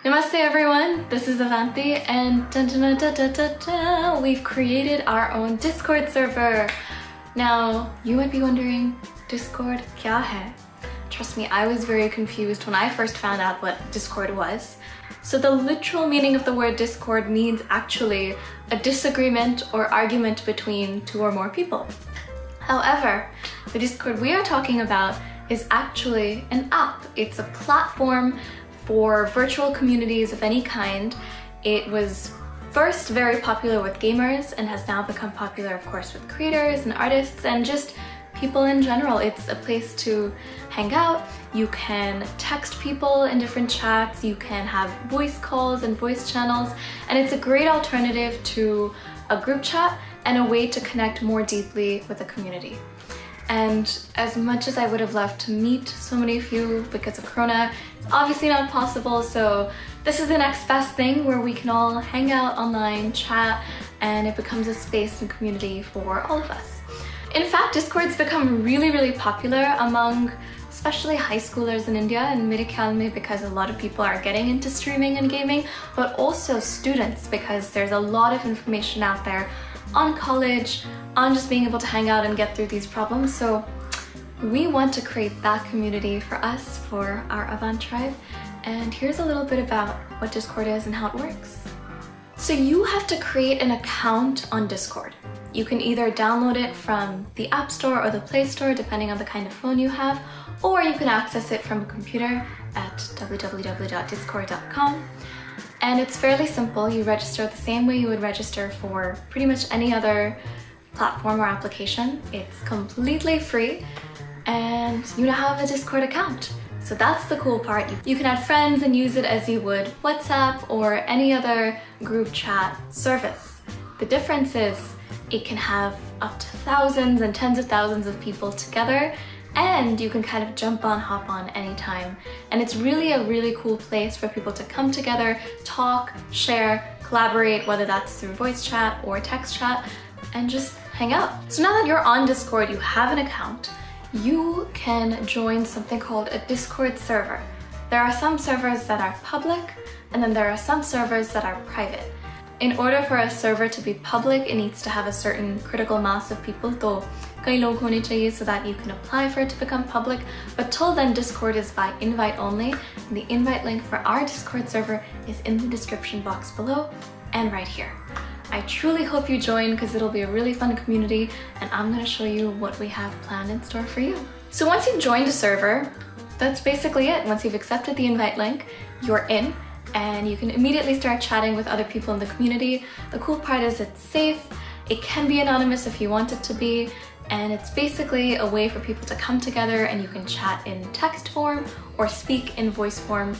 Namaste everyone, this is Avanti and we've created our own Discord server. Now, you might be wondering, Discord kya hai? Trust me, I was very confused when I first found out what Discord was. So the literal meaning of the word Discord means actually a disagreement or argument between two or more people. However, the Discord we are talking about is actually an app. It's a platform for virtual communities of any kind. It was first very popular with gamers and has now become popular, of course, with creators and artists and just people in general. It's a place to hang out. You can text people in different chats. You can have voice calls and voice channels. And it's a great alternative to a group chat and a way to connect more deeply with the community. And as much as I would have loved to meet so many of you because of Corona, it's obviously not possible, so this is the next best thing where we can all hang out online, chat, and it becomes a space and community for all of us. In fact, Discord's become really popular among especially high schoolers in India and mere khayal mein because a lot of people are getting into streaming and gaming, but also students because there's a lot of information out there on college, on just being able to hang out and get through these problems. So we want to create that community for us, for our Avant tribe. And here's a little bit about what Discord is and how it works. So you have to create an account on Discord. You can either download it from the App Store or the Play Store, depending on the kind of phone you have, or you can access it from a computer at www.discord.com. And it's fairly simple. You register the same way you would register for pretty much any other platform or application. It's completely free and you now have a Discord account. So that's the cool part. You can add friends and use it as you would WhatsApp or any other group chat service. The difference is it can have up to thousands and tens of thousands of people together, and you can kind of jump on, hop on anytime. And it's really a really cool place for people to come together, talk, share, collaborate, whether that's through voice chat or text chat, and just hang out. So now that you're on Discord, you have an account, you can join something called a Discord server. There are some servers that are public, and then there are some servers that are private. In order for a server to be public, it needs to have a certain critical mass of people, so kai log hone chahiye so that you can apply for it to become public. But till then, Discord is by invite only, and the invite link for our Discord server is in the description box below and right here. I truly hope you join because it'll be a really fun community, and I'm going to show you what we have planned in store for you. So once you've joined a server, that's basically it. Once you've accepted the invite link, you're in, and you can immediately start chatting with other people in the community. The cool part is it's safe, it can be anonymous if you want it to be, and it's basically a way for people to come together and you can chat in text form or speak in voice form.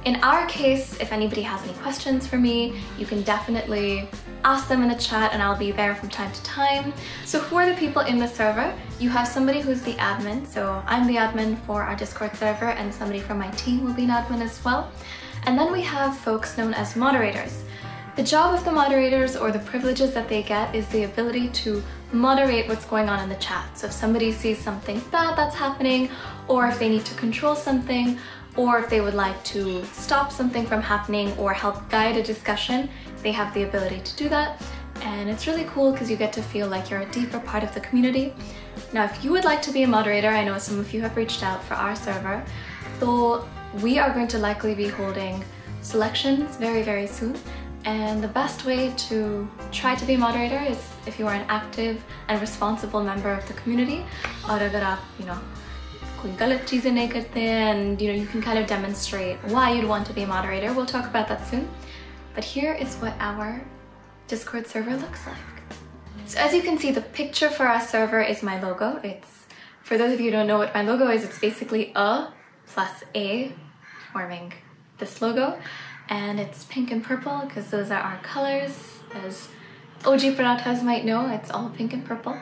In our case, if anybody has any questions for me, you can definitely ask them in the chat and I'll be there from time to time. So who are the people in the server? You have somebody who's the admin, so I'm the admin for our Discord server and somebody from my team will be an admin as well. And then we have folks known as moderators. The job of the moderators, or the privileges that they get, is the ability to moderate what's going on in the chat. So if somebody sees something bad that's happening, or if they need to control something, or if they would like to stop something from happening or help guide a discussion, they have the ability to do that. And it's really cool because you get to feel like you're a deeper part of the community. Now, if you would like to be a moderator, I know some of you have reached out for our server, so we are going to likely be holding selections very soon. And the best way to try to be a moderator is if you are an active and responsible member of the community, or agar aap, koi galat cheezein nahi karte and you can kind of demonstrate why you'd want to be a moderator. We'll talk about that soon. But here is what our Discord server looks like. So as you can see, the picture for our server is my logo. It's, for those of you who don't know what my logo is, it's basically a plus A forming this logo. And it's pink and purple because those are our colors. As OG Parathas might know, it's all pink and purple.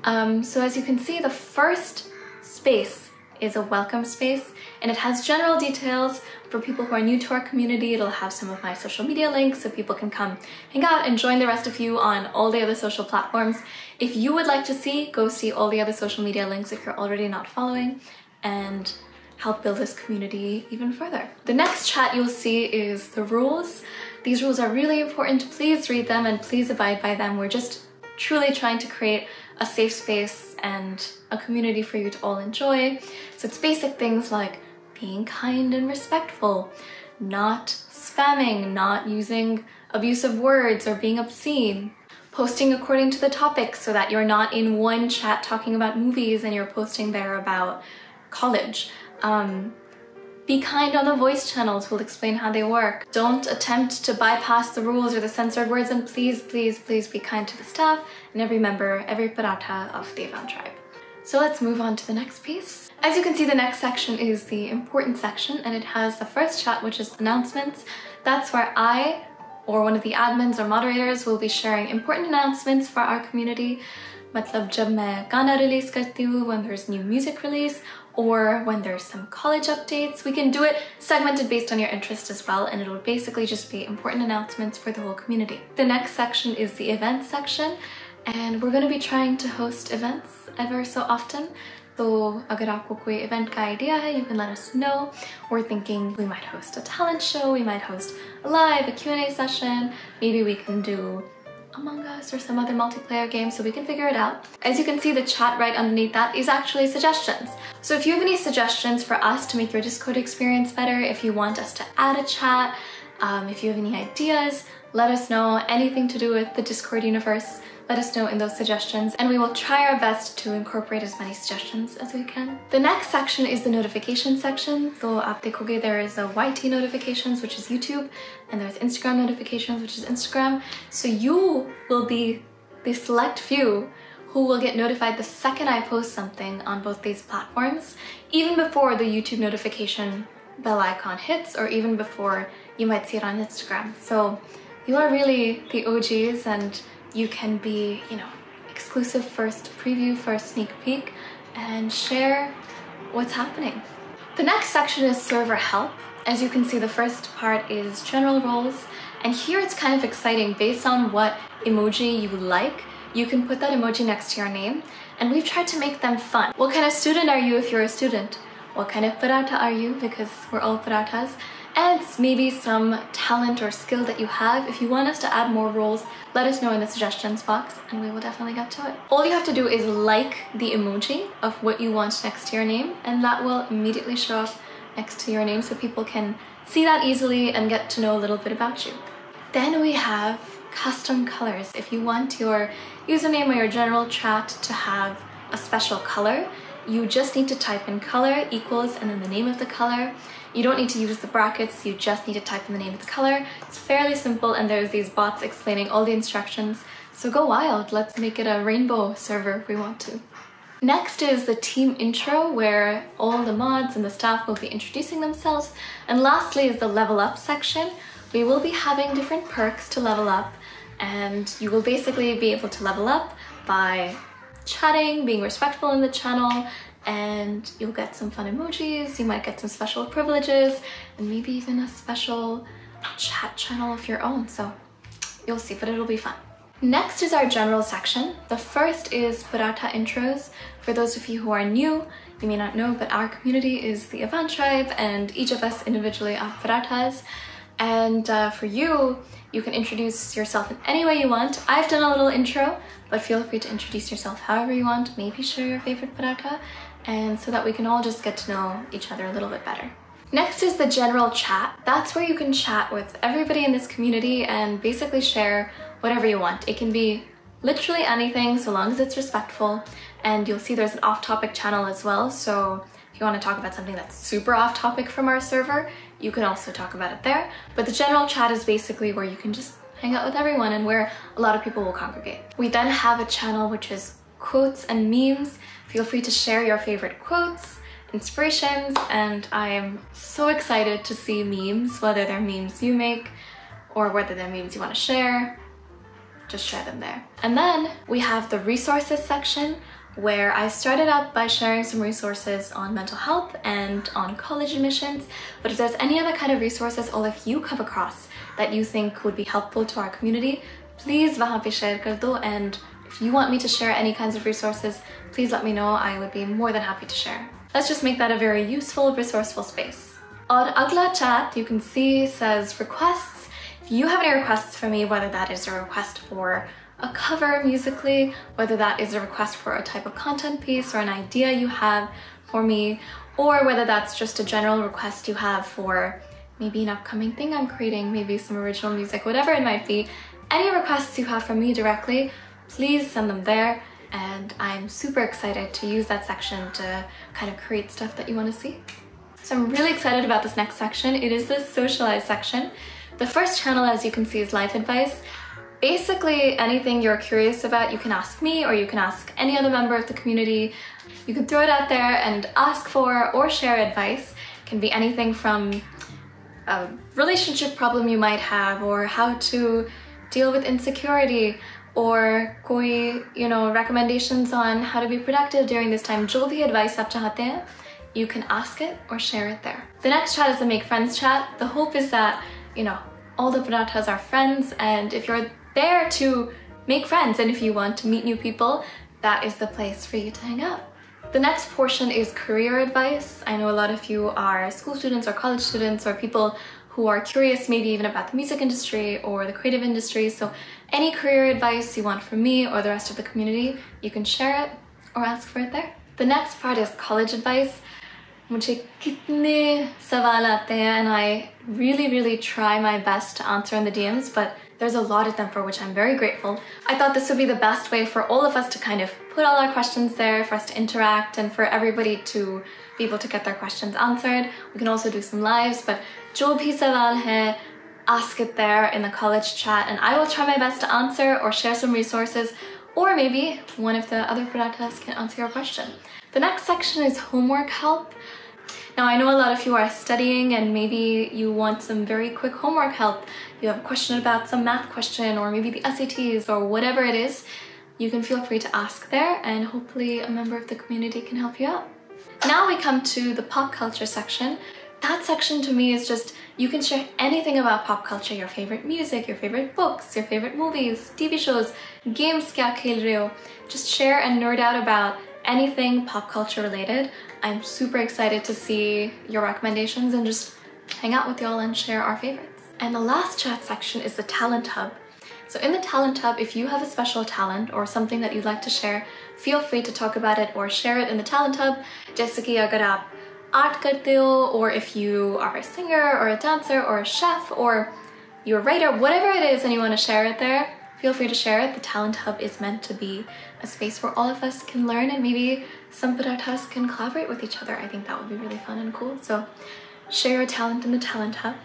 So as you can see, the first space is a welcome space, and it has general details for people who are new to our community. It'll have some of my social media links so people can come hang out and join the rest of you on all the other social platforms. If you would like to see, go see all the other social media links if you're already not following. And help build this community even further. The next chat you'll see is the rules. These rules are really important. Please read them and please abide by them. We're just truly trying to create a safe space and a community for you to all enjoy. So it's basic things like being kind and respectful, not spamming, not using abusive words or being obscene, posting according to the topic so that you're not in one chat talking about movies and you're posting there about college. Be kind on the voice channels, we'll explain how they work. Don't attempt to bypass the rules or the censored words, and please, please, please be kind to the staff and every member, every paratha of the Avanti tribe. So let's move on to the next piece. As you can see, the next section is the important section, and it has the first chat, which is announcements. That's where I or one of the admins or moderators will be sharing important announcements for our community. मतलब जब मैं गाना release करती हूँ, when there's new music release, or when there's some college updates. We can do it segmented based on your interest as well, and it'll basically just be important announcements for the whole community. The next section is the events section, and we're going to be trying to host events ever so often. So अगर आपको कोई event का idea है, you can let us know. We're thinking we might host a talent show, we might host a live, a Q&A session, maybe we can do Among Us or some other multiplayer game, so we can figure it out. As you can see, the chat right underneath that is actually suggestions. So if you have any suggestions for us to make your Discord experience better, if you want us to add a chat, if you have any ideas, let us know. Anything to do with the Discord universe, let us know in those suggestions, and we will try our best to incorporate as many suggestions as we can. The next section is the notification section. So aap dekhoge there is a YT notifications, which is YouTube, and there's Instagram notifications, which is Instagram. So you will be the select few who will get notified the second I post something on both these platforms, even before the YouTube notification bell icon hits, or even before you might see it on Instagram. So you are really the OGs, and you can be, exclusive first preview, first sneak peek, and share what's happening. The next section is server help. As you can see, the first part is general roles, and here it's kind of exciting. Based on what emoji you like, you can put that emoji next to your name, and we've tried to make them fun. What kind of student are you if you're a student? What kind of paratha are you? Because we're all parathas. And maybe some talent or skill that you have. If you want us to add more roles, let us know in the suggestions box and we will definitely get to it. All you have to do is like the emoji of what you want next to your name, and that will immediately show up next to your name so people can see that easily and get to know a little bit about you. Then we have custom colors. If you want your username or your general chat to have a special color, you just need to type in color equals and then the name of the color. You don't need to use the brackets, you just need to type in the name of the color. It's fairly simple, and there's these bots explaining all the instructions. So go wild, let's make it a rainbow server if we want to. Next is the team intro, where all the mods and the staff will be introducing themselves. And lastly is the level up section. We will be having different perks to level up, and you will basically be able to level up by chatting, being respectful in the channel, and you'll get some fun emojis, you might get some special privileges, and maybe even a special chat channel of your own. So you'll see, but it'll be fun. Next is our general section. The first is paratha intros. For those of you who are new, you may not know, but our community is the Avanti tribe, and each of us individually are parathas. And for you, you can introduce yourself in any way you want. I've done a little intro, but feel free to introduce yourself however you want. Maybe share your favorite paratha, and so that we can all just get to know each other a little bit better. Next is the general chat. That's where you can chat with everybody in this community and basically share whatever you want. It can be literally anything so long as it's respectful. And you'll see there's an off-topic channel as well. So if you want to talk about something that's super off-topic from our server, you can also talk about it there. But the general chat is basically where you can just hang out with everyone and where a lot of people will congregate. We then have a channel which is quotes and memes. Feel free to share your favorite quotes, inspirations, and I am so excited to see memes, whether they're memes you make or whether they're memes you want to share. Just share them there. And then we have the resources section, where I started out by sharing some resources on mental health and on college admissions. But if there's any other kind of resources or if you come across that you think would be helpful to our community, please wahan pe share kar do. And if you want me to share any kinds of resources, please let me know. I would be more than happy to share. let's just make that a very useful, resourceful space. On Agla chat, you can see says requests. If you have any requests for me, whether that is a request for a cover musically, whether that is a request for a type of content piece or an idea you have for me, or whether that's just a general request you have for maybe an upcoming thing I'm creating, maybe some original music, whatever it might be, any requests you have from me directly, please send them there. And I'm super excited to use that section to kind of create stuff that you want to see. So I'm really excited about this next section. It is the socialize section. The first channel, as you can see, is life advice. Basically, anything you're curious about, you can ask me or you can ask any other member of the community. You can throw it out there and ask for or share advice. It can be anything from a relationship problem you might have, or how to deal with insecurity, or koi, recommendations on how to be productive during this time. Jo bhi advice aap chahte hain, you can ask it or share it there. The next chat is the make friends chat. The hope is that, all the Parathas are friends, and if you're there to make friends and if you want to meet new people, that is the place for you to hang out. The next portion is career advice. I know a lot of you are school students or college students or people who are curious maybe even about the music industry or the creative industry. So any career advice you want from me or the rest of the community, you can share it or ask for it there. The next part is college advice. मुझे कितने सवाल आते हैं, and I really try my best to answer in the DMs, but there's a lot of them, for which I'm very grateful. I thought this would be the best way for all of us to kind of put all our questions there, for us to interact, and for everybody to be able to get their questions answered. We can also do some lives, but jo bhi sawal hai, ask it there in the college chat, and I will try my best to answer or share some resources, or maybe one of the other Parathas can answer your question. The next section is homework help. Now, I know a lot of you are studying and maybe you want some very quick homework help. You have a question about some math question or maybe the SATs or whatever it is. You can feel free to ask there, and hopefully a member of the community can help you out. Now we come to the pop culture section. That section to me is just, you can share anything about pop culture, your favorite music, your favorite books, your favorite movies, TV shows, games kya khel rahe ho. Just share and nerd out about anything pop culture related. I'm super excited to see your recommendations and just hang out with y'all and share our favorites. And the last chat section is the talent hub. So in the talent hub, if you have a special talent or something that you'd like to share, feel free to talk about it or share it in the talent hub. Jaise ki agar aap art karte ho, or if you are a singer or a dancer or a chef or you're a writer, whatever it is and you want to share it there, feel free to share it. The talent hub is meant to be a space where all of us can learn, and maybe some Parathas can collaborate with each other. I think that would be really fun and cool. So share your talent in the talent hub.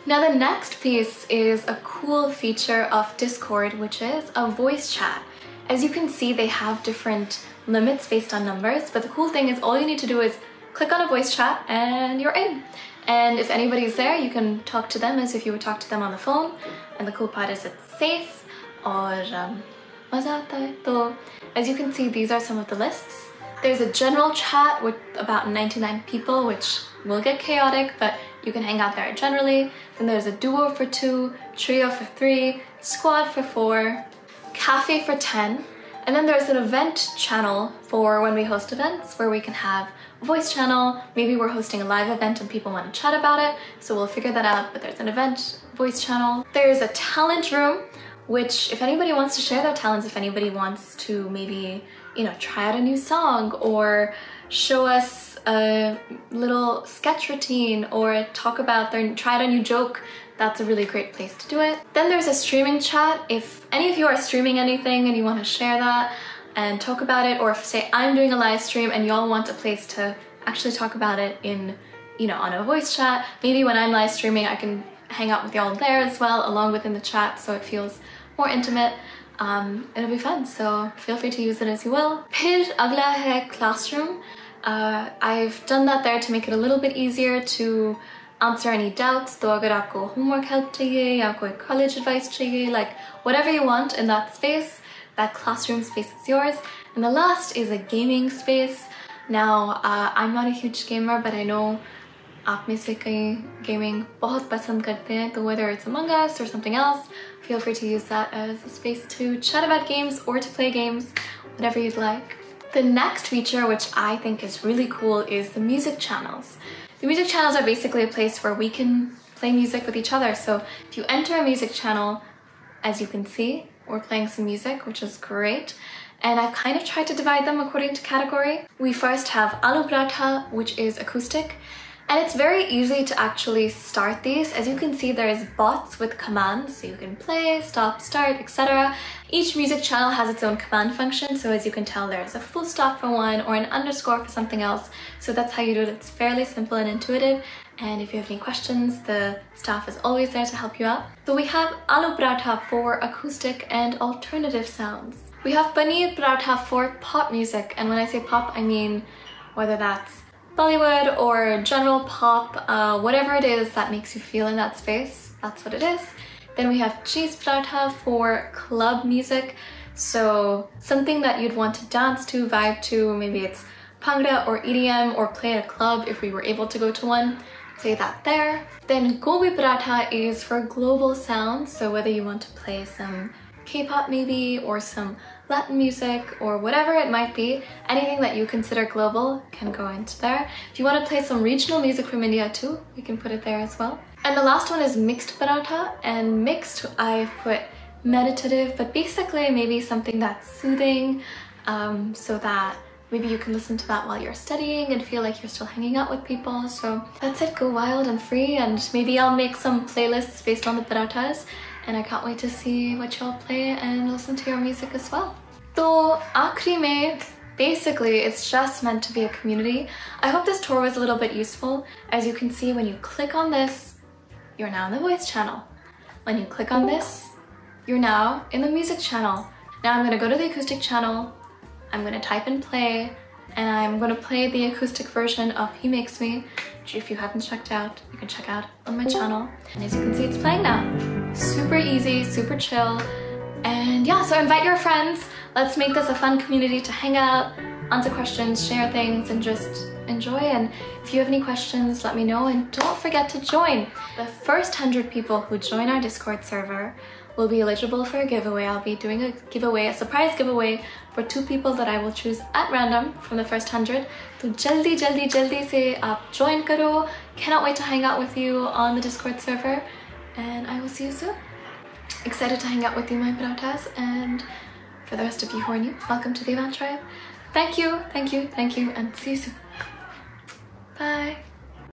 Now the next piece is a cool feature of Discord, which is a voice chat. As you can see, they have different limits based on numbers, but the cool thing is all you need to do is click on a voice chat and you're in. And if anybody's there, you can talk to them as if you would talk to them on the phone. And the cool part is it's safe. Or maza aata hai. So as you can see, these are some of the lists. There's a general chat with about 99 people, which will get chaotic, but you can hang out there generally. Then there's a duo for 2, trio for 3, squad for 4, cafe for 10. And then there's an event channel for when we host events, where we can have a voice channel. Maybe we're hosting a live event and people want to chat about it, so we'll figure that out, but there's an event voice channel. There's a talent room, which if anybody wants to share their talents, if anybody wants to maybe, try out a new song or show us a little sketch routine or try out a new joke, that's a really great place to do it. Then there's a streaming chat. If any of you are streaming anything and you want to share that and talk about it, or if say I'm doing a live stream and y'all want a place to actually talk about it in, on a voice chat, maybe when I'm live streaming I can hang out with y'all there as well, along within the chat, so it feels more intimate. It'll be fun, so feel free to use it as you will. Phir agla hai classroom. I've done that there to make it a little bit easier to answer any doubts. So agar aapko homework help chahiye ya koi college advice chahiye, like whatever you want in that space, that classroom space is yours. And the last is a gaming space. Now, I'm not a huge gamer, but I know आप में से कई gaming बहुत पसंद करते हैं, तो whether it's Among Us or something else, feel free to use that as a space to chat about games or to play games, whatever you'd like. The next feature, which I think is really cool, is the music channels. The music channels are basically a place where we can play music with each other. So if you enter a music channel, as you can see, we're playing some music, which is great. And I've kind of tried to divide them according to category. We first have Alu Pratha, which is acoustic. And it's very easy to actually start these. As you can see, there's bots with commands, so you can play, stop, start, etc. Each music channel has its own command function, so as you can tell, there's a full stop for one or an underscore for something else. So that's how you do it. It's fairly simple and intuitive. And if you have any questions, the staff is always there to help you out. So we have Alu Pratha for acoustic and alternative sounds. We have Paneer Pratha for pop music. And when I say pop, I mean whether that's Bollywood or general pop, whatever it is that makes you feel in that space, that's what it is. Then we have Cheese Pratha for club music, so something that you'd want to dance to, vibe to, maybe it's Bhangra or EDM or play at a club if we were able to go to one, play that there. Then Gobi Pratha is for global sounds, so whether you want to play some K-pop maybe, or some Latin music, or whatever it might be, anything that you consider global can go into there. If you want to play some regional music from India too, we can put it there as well. And the last one is mixed Pratha, and mixed I've put meditative, but basically maybe something that's soothing, so that maybe you can listen to that while you're studying and feel like you're still hanging out with people. So that's it, go wild and free, and maybe I'll make some playlists based on the Prathas. And I can't wait to see what y'all play and listen to your music as well. So, aakhri mein, basically, it's just meant to be a community. I hope this tour was a little bit useful. As you can see, when you click on this, you're now in the voice channel. When you click on this, you're now in the music channel. Now I'm gonna go to the acoustic channel, I'm gonna type in play, and I'm gonna play the acoustic version of He Makes Me, which if you haven't checked out, you can check out on my channel. And as you can see, it's playing now. Super easy, super chill. And yeah, so invite your friends. Let's make this a fun community to hang out, answer questions, share things, and just enjoy. And if you have any questions, let me know. And don't forget to join. The first 100 people who join our Discord server will be eligible for a giveaway. I'll be doing a giveaway, a surprise giveaway for 2 people that I will choose at random from the first 100. So jaldi se aap join karo. Cannot wait to hang out with you on the Discord server. And I will see you soon. Excited to hang out with you, my Prathas. And for the rest of you who are new, welcome to the Avanti tribe. Thank you, and see you soon. Bye.